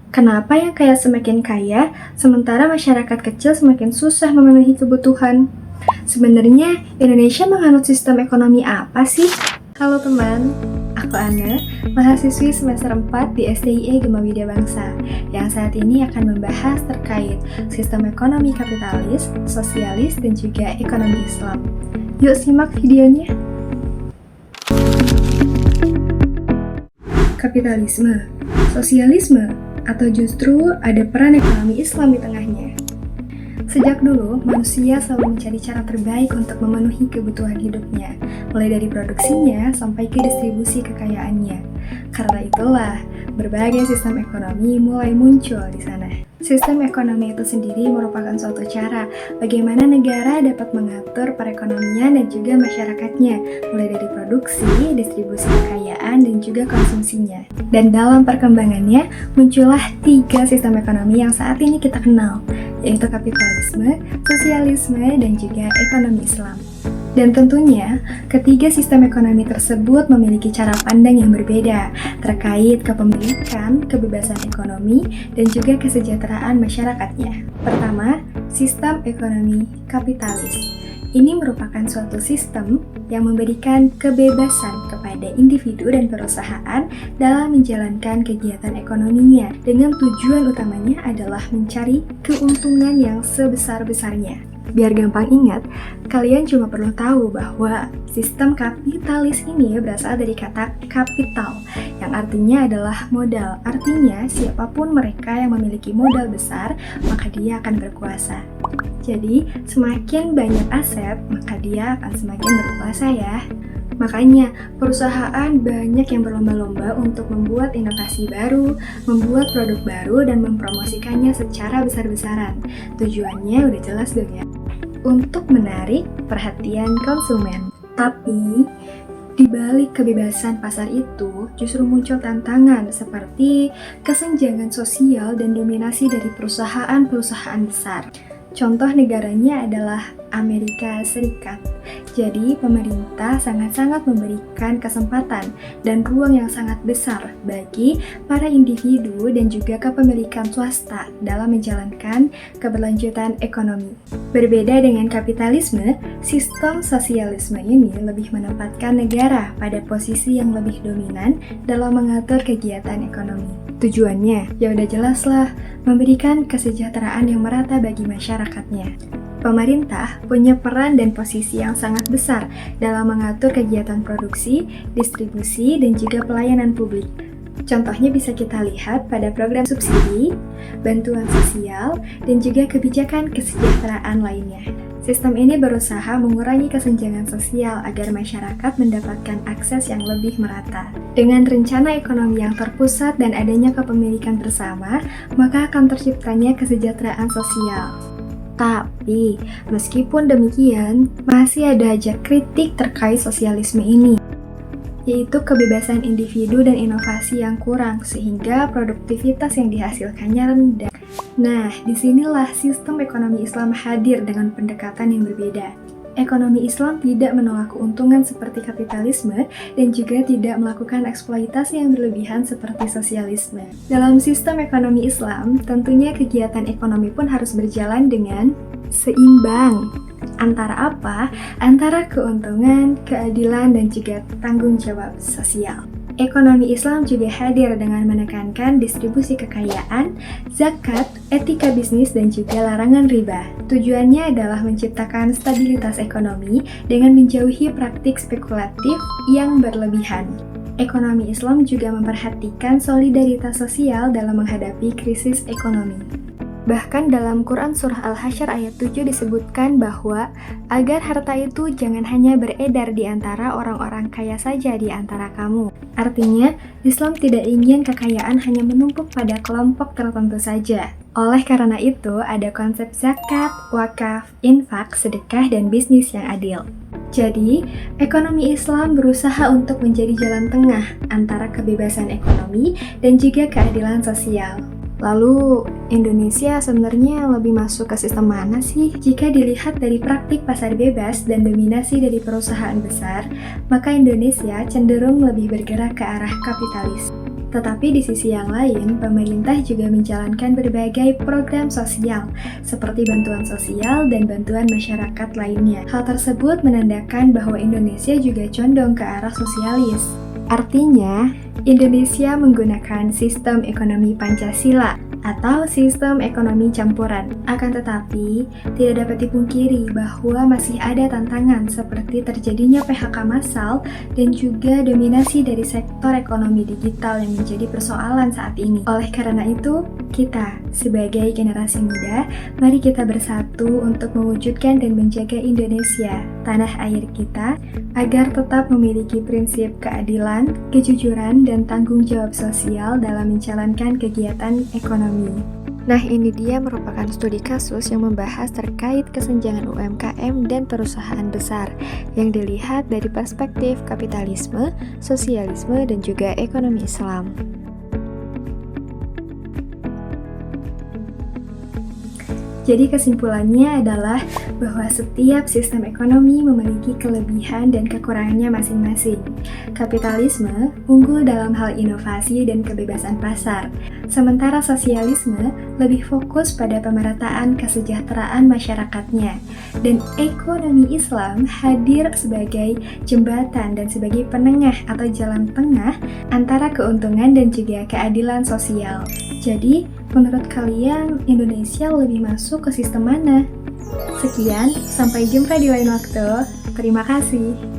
Kenapa yang kaya semakin kaya, sementara masyarakat kecil semakin susah memenuhi kebutuhan? Sebenarnya Indonesia menganut sistem ekonomi apa sih? Halo teman, aku Anne, mahasiswi semester 4 di STIE Gema Widya Bangsa, yang saat ini akan membahas terkait sistem ekonomi kapitalis, sosialis, dan juga ekonomi Islam. Yuk simak videonya. Kapitalisme, sosialisme, atau justru ada peran ekonomi Islam di tengahnya. Sejak dulu, manusia selalu mencari cara terbaik untuk memenuhi kebutuhan hidupnya, mulai dari produksinya sampai ke distribusi kekayaannya. Karena itulah, berbagai sistem ekonomi mulai muncul di sana. Sistem ekonomi itu sendiri merupakan suatu cara bagaimana negara dapat mengatur perekonomian dan juga masyarakatnya, mulai dari produksi, distribusi kekayaan, dan juga konsumsinya. Dan dalam perkembangannya, muncullah 3 sistem ekonomi yang saat ini kita kenal, yaitu kapitalisme, sosialisme, dan juga ekonomi Islam. Dan tentunya, ketiga sistem ekonomi tersebut memiliki cara pandang yang berbeda terkait kepemilikan, kebebasan ekonomi, dan juga kesejahteraan masyarakatnya. Pertama, sistem ekonomi kapitalis. Ini merupakan suatu sistem yang memberikan kebebasan kepada individu dan perusahaan dalam menjalankan kegiatan ekonominya dengan tujuan utamanya adalah mencari keuntungan yang sebesar-besarnya. Biar gampang ingat, kalian cuma perlu tahu bahwa sistem kapitalis ini berasal dari kata kapital, yang artinya adalah modal. Artinya, siapapun mereka yang memiliki modal besar, maka dia akan berkuasa. Jadi, semakin banyak aset, maka dia akan semakin berkuasa ya. Makanya, perusahaan banyak yang berlomba-lomba untuk membuat inovasi baru, membuat produk baru, dan mempromosikannya secara besar-besaran. Tujuannya udah jelas dong ya, untuk menarik perhatian konsumen. Tapi, di balik kebebasan pasar itu, justru muncul tantangan seperti kesenjangan sosial dan dominasi dari perusahaan-perusahaan besar. Contoh negaranya adalah Amerika Serikat. Jadi, pemerintah sangat-sangat memberikan kesempatan dan ruang yang sangat besar bagi para individu dan juga kepemilikan swasta dalam menjalankan keberlanjutan ekonomi. Berbeda dengan kapitalisme, sistem sosialisme ini lebih menempatkan negara pada posisi yang lebih dominan dalam mengatur kegiatan ekonomi. Tujuannya, ya udah jelas lah, memberikan kesejahteraan yang merata bagi masyarakatnya. Pemerintah punya peran dan posisi yang sangat besar dalam mengatur kegiatan produksi, distribusi, dan juga pelayanan publik. Contohnya bisa kita lihat pada program subsidi, bantuan sosial, dan juga kebijakan kesejahteraan lainnya. Sistem ini berusaha mengurangi kesenjangan sosial agar masyarakat mendapatkan akses yang lebih merata. Dengan rencana ekonomi yang terpusat dan adanya kepemilikan bersama, maka akan terciptanya kesejahteraan sosial. Tapi, meskipun demikian, masih ada aja kritik terkait sosialisme ini, yaitu kebebasan individu dan inovasi yang kurang, sehingga produktivitas yang dihasilkannya rendah. Nah, disinilah sistem ekonomi Islam hadir dengan pendekatan yang berbeda. Ekonomi Islam tidak menolak keuntungan seperti kapitalisme dan juga tidak melakukan eksploitasi yang berlebihan seperti sosialisme. Dalam sistem ekonomi Islam, tentunya kegiatan ekonomi pun harus berjalan dengan seimbang. Antara apa? Antara keuntungan, keadilan, dan juga tanggung jawab sosial. Ekonomi Islam juga hadir dengan menekankan distribusi kekayaan, zakat, etika bisnis, dan juga larangan riba. Tujuannya adalah menciptakan stabilitas ekonomi dengan menjauhi praktik spekulatif yang berlebihan. Ekonomi Islam juga memperhatikan solidaritas sosial dalam menghadapi krisis ekonomi. Bahkan dalam Quran Surah Al-Hasyr ayat 7 disebutkan bahwa agar harta itu jangan hanya beredar di antara orang-orang kaya saja di antara kamu. Artinya, Islam tidak ingin kekayaan hanya menumpuk pada kelompok tertentu saja. Oleh karena itu, ada konsep zakat, wakaf, infak, sedekah, dan bisnis yang adil. Jadi, ekonomi Islam berusaha untuk menjadi jalan tengah antara kebebasan ekonomi dan juga keadilan sosial. Lalu, Indonesia sebenarnya lebih masuk ke sistem mana sih? Jika dilihat dari praktik pasar bebas dan dominasi dari perusahaan besar, maka Indonesia cenderung lebih bergerak ke arah kapitalis. Tetapi di sisi yang lain, pemerintah juga menjalankan berbagai program sosial, seperti bantuan sosial dan bantuan masyarakat lainnya. Hal tersebut menandakan bahwa Indonesia juga condong ke arah sosialis. Artinya, Indonesia menggunakan sistem ekonomi Pancasila atau sistem ekonomi campuran. Akan tetapi, tidak dapat dipungkiri bahwa masih ada tantangan seperti terjadinya PHK massal dan juga dominasi dari sektor ekonomi digital yang menjadi persoalan saat ini. Oleh karena itu, kita sebagai generasi muda, mari kita bersatu untuk mewujudkan dan menjaga Indonesia, tanah air kita, agar tetap memiliki prinsip keadilan, kejujuran, dan tanggung jawab sosial dalam menjalankan kegiatan ekonomi. Nah, ini dia merupakan studi kasus yang membahas terkait kesenjangan UMKM dan perusahaan besar yang dilihat dari perspektif kapitalisme, sosialisme, dan juga ekonomi Islam. Jadi kesimpulannya adalah bahwa setiap sistem ekonomi memiliki kelebihan dan kekurangannya masing-masing. Kapitalisme unggul dalam hal inovasi dan kebebasan pasar, sementara sosialisme lebih fokus pada pemerataan kesejahteraan masyarakatnya. Dan ekonomi Islam hadir sebagai jembatan dan sebagai penengah atau jalan tengah antara keuntungan dan juga keadilan sosial. Jadi, menurut kalian Indonesia lebih masuk ke sistem mana? Sekian, sampai jumpa di lain waktu. Terima kasih.